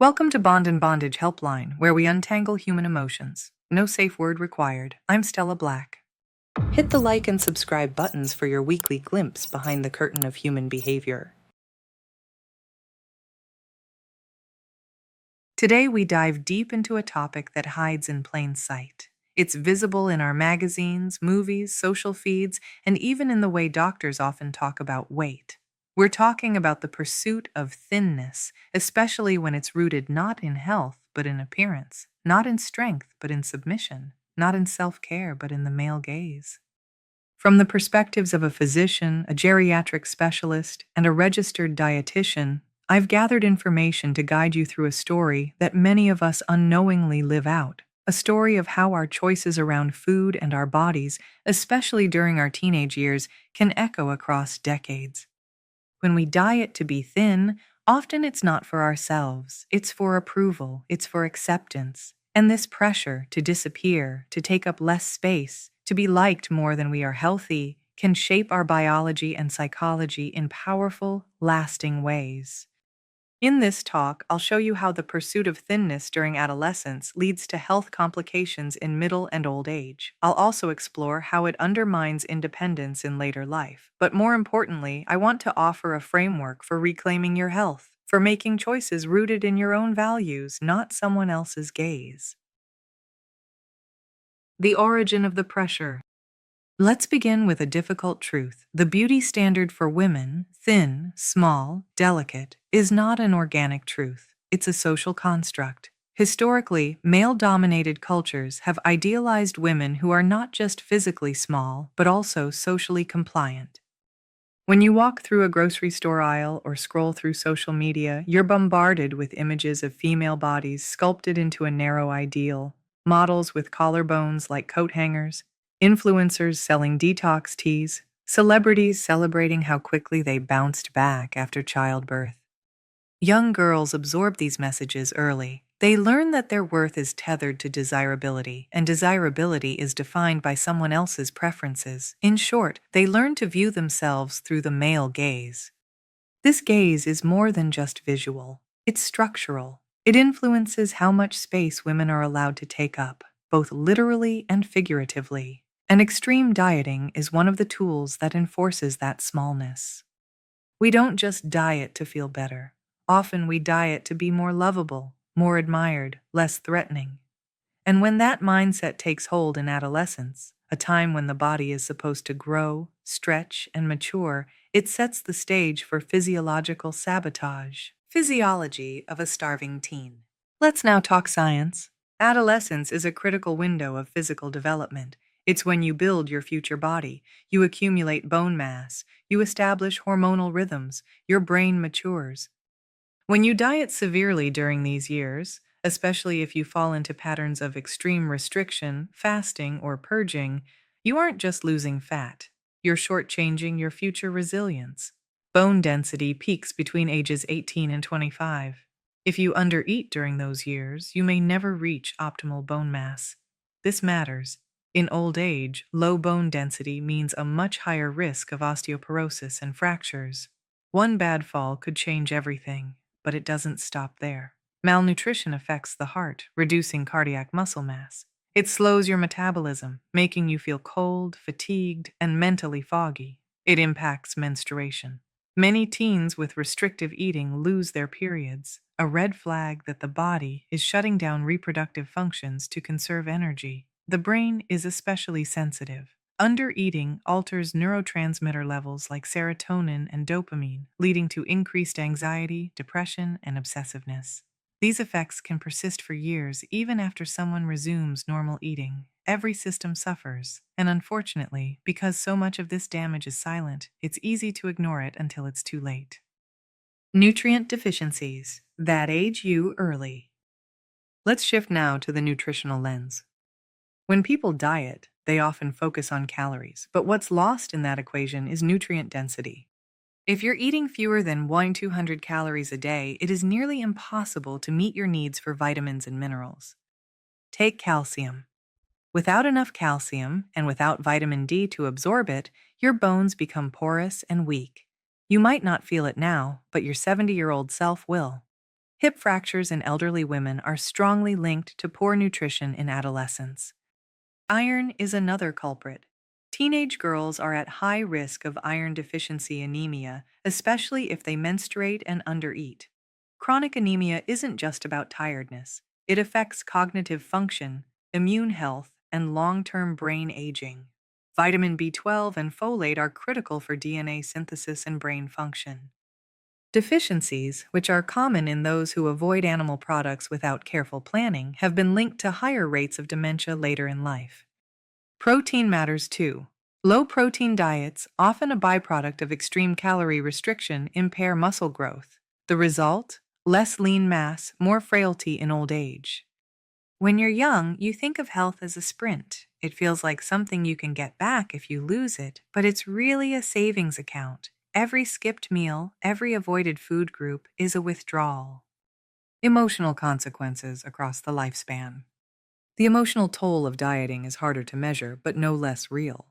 Welcome to Bond and Bondage Helpline, where we untangle human emotions. No safe word required. I'm Stella Black. Hit the like and subscribe buttons for your weekly glimpse behind the curtain of human behavior. Today we dive deep into a topic that hides in plain sight. It's visible in our magazines, movies, social feeds, and even in the way doctors often talk about weight. We're talking about the pursuit of thinness, especially when it's rooted not in health, but in appearance, not in strength, but in submission, not in self-care, but in the male gaze. From the perspectives of a physician, a geriatric specialist, and a registered dietitian, I've gathered information to guide you through a story that many of us unknowingly live out. A story of how our choices around food and our bodies, especially during our teenage years, can echo across decades. When we diet to be thin, often it's not for ourselves. It's for approval. It's for acceptance. And this pressure to disappear, to take up less space, to be liked more than we are healthy, can shape our biology and psychology in powerful, lasting ways. In this talk, I'll show you how the pursuit of thinness during adolescence leads to health complications in middle and old age. I'll also explore how it undermines independence in later life. But more importantly, I want to offer a framework for reclaiming your health, for making choices rooted in your own values, not someone else's gaze. The origin of the pressure. Let's begin with a difficult truth. The beauty standard for women, thin, small, delicate, is not an organic truth. It's a social construct. Historically, male-dominated cultures have idealized women who are not just physically small, but also socially compliant. When you walk through a grocery store aisle or scroll through social media, you're bombarded with images of female bodies sculpted into a narrow ideal, models with collarbones like coat hangers, influencers selling detox teas, celebrities celebrating how quickly they bounced back after childbirth. Young girls absorb these messages early. They learn that their worth is tethered to desirability, and desirability is defined by someone else's preferences. In short, they learn to view themselves through the male gaze. This gaze is more than just visual. It's structural. It influences how much space women are allowed to take up, both literally and figuratively. And extreme dieting is one of the tools that enforces that smallness. We don't just diet to feel better. Often we diet to be more lovable, more admired, less threatening. And when that mindset takes hold in adolescence, a time when the body is supposed to grow, stretch, and mature, it sets the stage for physiological sabotage. Physiology of a starving teen. Let's now talk science. Adolescence is a critical window of physical development. It's when you build your future body, you accumulate bone mass, you establish hormonal rhythms, your brain matures. When you diet severely during these years, especially if you fall into patterns of extreme restriction, fasting, or purging, you aren't just losing fat. You're shortchanging your future resilience. Bone density peaks between ages 18 and 25. If you undereat during those years, you may never reach optimal bone mass. This matters. In old age, low bone density means a much higher risk of osteoporosis and fractures. One bad fall could change everything, but it doesn't stop there. Malnutrition affects the heart, reducing cardiac muscle mass. It slows your metabolism, making you feel cold, fatigued, and mentally foggy. It impacts menstruation. Many teens with restrictive eating lose their periods, a red flag that the body is shutting down reproductive functions to conserve energy. The brain is especially sensitive. Undereating alters neurotransmitter levels like serotonin and dopamine, leading to increased anxiety, depression, and obsessiveness. These effects can persist for years even after someone resumes normal eating. Every system suffers, and unfortunately, because so much of this damage is silent, it's easy to ignore it until it's too late. Nutrient deficiencies that age you early. Let's shift now to the nutritional lens. When people diet, they often focus on calories, but what's lost in that equation is nutrient density. If you're eating fewer than 100-200 calories a day, it is nearly impossible to meet your needs for vitamins and minerals. Take calcium. Without enough calcium, and without vitamin D to absorb it, your bones become porous and weak. You might not feel it now, but your 70-year-old self will. Hip fractures in elderly women are strongly linked to poor nutrition in adolescence. Iron is another culprit. Teenage girls are at high risk of iron deficiency anemia, especially if they menstruate and undereat. Chronic anemia isn't just about tiredness, it affects cognitive function, immune health, and long term brain aging. Vitamin B12 and folate are critical for DNA synthesis and brain function. Deficiencies, which are common in those who avoid animal products without careful planning, have been linked to higher rates of dementia later in life. Protein matters too. Low protein diets, often a byproduct of extreme calorie restriction, impair muscle growth. The result? Less lean mass, more frailty in old age. When you're young, you think of health as a sprint. It feels like something you can get back if you lose it, but it's really a savings account. Every skipped meal, every avoided food group is a withdrawal. Emotional consequences across the lifespan. The emotional toll of dieting is harder to measure, but no less real.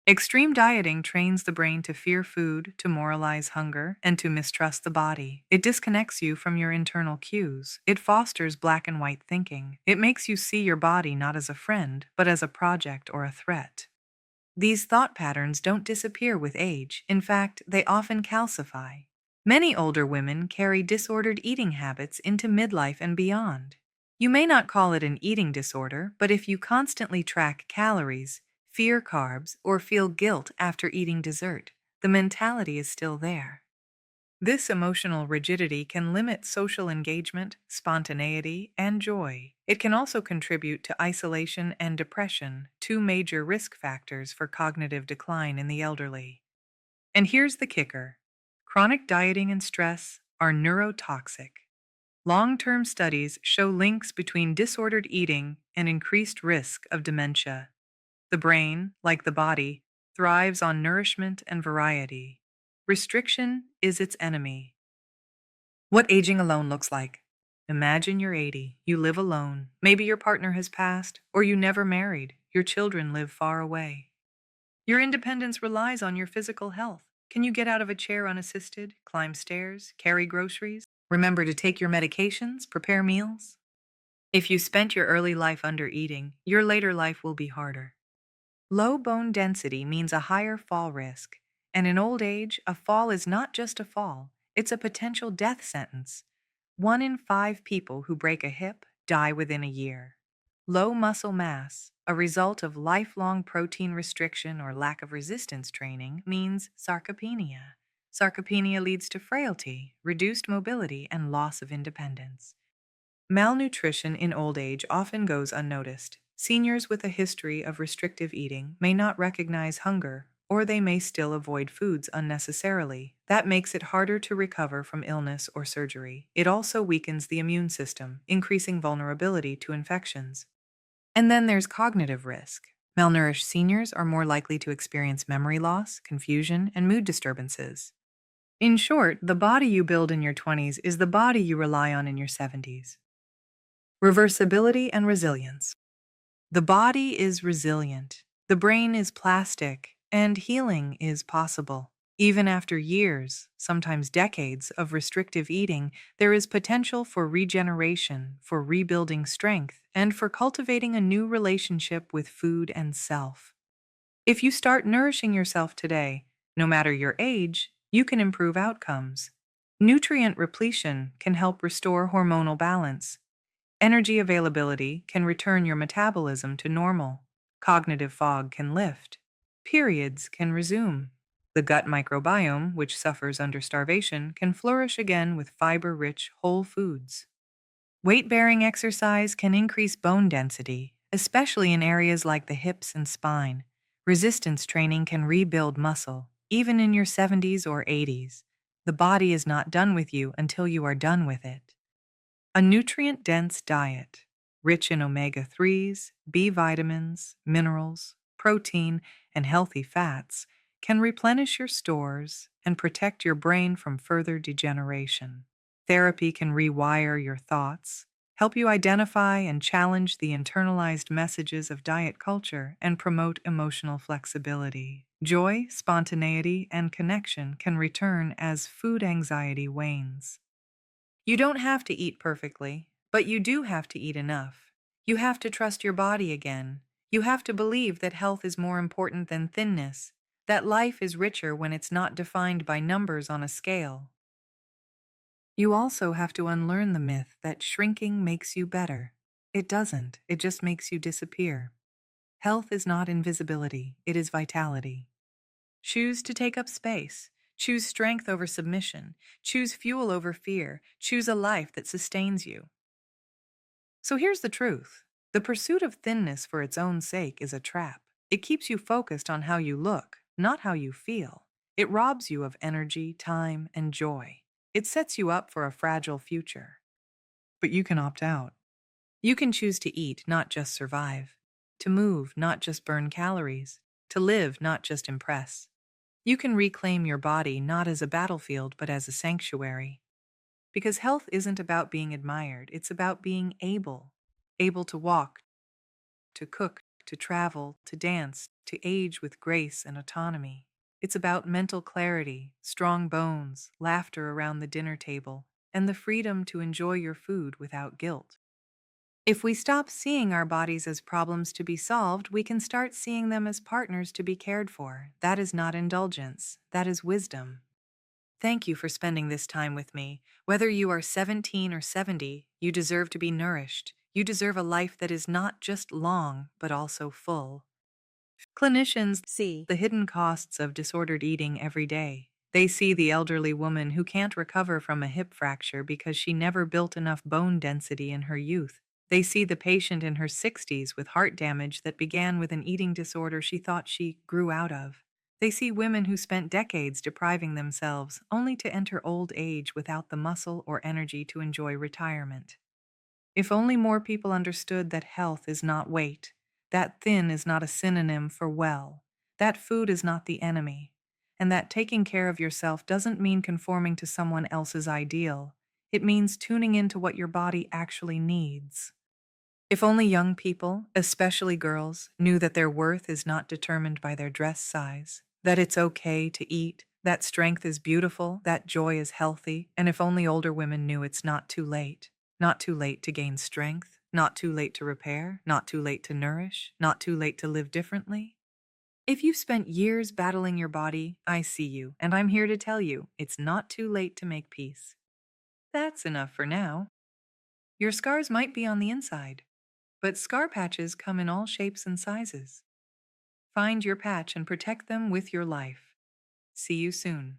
Extreme dieting trains the brain to fear food, to moralize hunger, and to mistrust the body. It disconnects you from your internal cues. It fosters black and white thinking. It makes you see your body not as a friend, but as a project or a threat. These thought patterns don't disappear with age. In fact, they often calcify. Many older women carry disordered eating habits into midlife and beyond. You may not call it an eating disorder, but if you constantly track calories, fear carbs, or feel guilt after eating dessert, the mentality is still there. This emotional rigidity can limit social engagement, spontaneity, and joy. It can also contribute to isolation and depression, two major risk factors for cognitive decline in the elderly. And here's the kicker: chronic dieting and stress are neurotoxic. Long-term studies show links between disordered eating and increased risk of dementia. The brain, like the body, thrives on nourishment and variety. Restriction is its enemy. What aging alone looks like. Imagine you're 80, you live alone, maybe your partner has passed, or you never married, your children live far away. Your independence relies on your physical health. Can you get out of a chair unassisted, climb stairs, carry groceries? Remember to take your medications, prepare meals? If you spent your early life under eating, your later life will be harder. Low bone density means a higher fall risk, and in old age, a fall is not just a fall, it's a potential death sentence. 1 in 5 people who break a hip die within a year. Low muscle mass, a result of lifelong protein restriction or lack of resistance training, means sarcopenia. Sarcopenia leads to frailty, reduced mobility, and loss of independence. Malnutrition in old age often goes unnoticed. Seniors with a history of restrictive eating may not recognize hunger, or they may still avoid foods unnecessarily. That makes it harder to recover from illness or surgery. It also weakens the immune system, increasing vulnerability to infections. And then there's cognitive risk. Malnourished seniors are more likely to experience memory loss, confusion, and mood disturbances. In short, the body you build in your 20s is the body you rely on in your 70s. Reversibility and resilience. The body is resilient, the brain is plastic, and healing is possible. Even after years, sometimes decades, of restrictive eating, there is potential for regeneration, for rebuilding strength, and for cultivating a new relationship with food and self. If you start nourishing yourself today, no matter your age, you can improve outcomes. Nutrient repletion can help restore hormonal balance. Energy availability can return your metabolism to normal. Cognitive fog can lift. Periods can resume. The gut microbiome, which suffers under starvation, can flourish again with fiber-rich whole foods. Weight-bearing exercise can increase bone density, especially in areas like the hips and spine. Resistance training can rebuild muscle, even in your 70s or 80s. The body is not done with you until you are done with it. A nutrient-dense diet, rich in omega-3s, B vitamins, minerals, protein, and healthy fats, can replenish your stores and protect your brain from further degeneration. Therapy can rewire your thoughts, help you identify and challenge the internalized messages of diet culture, and promote emotional flexibility. Joy, spontaneity, and connection can return as food anxiety wanes. You don't have to eat perfectly, but you do have to eat enough. You have to trust your body again. You have to believe that health is more important than thinness, that life is richer when it's not defined by numbers on a scale. You also have to unlearn the myth that shrinking makes you better. It doesn't, it just makes you disappear. Health is not invisibility, it is vitality. Choose to take up space. Choose strength over submission. Choose fuel over fear. Choose a life that sustains you. So here's the truth. The pursuit of thinness for its own sake is a trap. It keeps you focused on how you look, not how you feel. It robs you of energy, time, and joy. It sets you up for a fragile future. But you can opt out. You can choose to eat, not just survive. To move, not just burn calories. To live, not just impress. You can reclaim your body not as a battlefield, but as a sanctuary. Because health isn't about being admired, it's about being able. Able to walk, to cook, to travel, to dance, to age with grace and autonomy. It's about mental clarity, strong bones, laughter around the dinner table, and the freedom to enjoy your food without guilt. If we stop seeing our bodies as problems to be solved, we can start seeing them as partners to be cared for. That is not indulgence, that is wisdom. Thank you for spending this time with me. Whether you are 17 or 70, you deserve to be nourished. You deserve a life that is not just long, but also full. Clinicians see the hidden costs of disordered eating every day. They see the elderly woman who can't recover from a hip fracture because she never built enough bone density in her youth. They see the patient in her 60s with heart damage that began with an eating disorder she thought she grew out of. They see women who spent decades depriving themselves only to enter old age without the muscle or energy to enjoy retirement. If only more people understood that health is not weight, that thin is not a synonym for well, that food is not the enemy, and that taking care of yourself doesn't mean conforming to someone else's ideal. It means tuning into what your body actually needs. If only young people, especially girls, knew that their worth is not determined by their dress size, that it's okay to eat, that strength is beautiful, that joy is healthy, and if only older women knew it's not too late. Not too late to gain strength, not too late to repair, not too late to nourish, not too late to live differently. If you've spent years battling your body, I see you, and I'm here to tell you, it's not too late to make peace. That's enough for now. Your scars might be on the inside, but scar patches come in all shapes and sizes. Find your patch and protect them with your life. See you soon.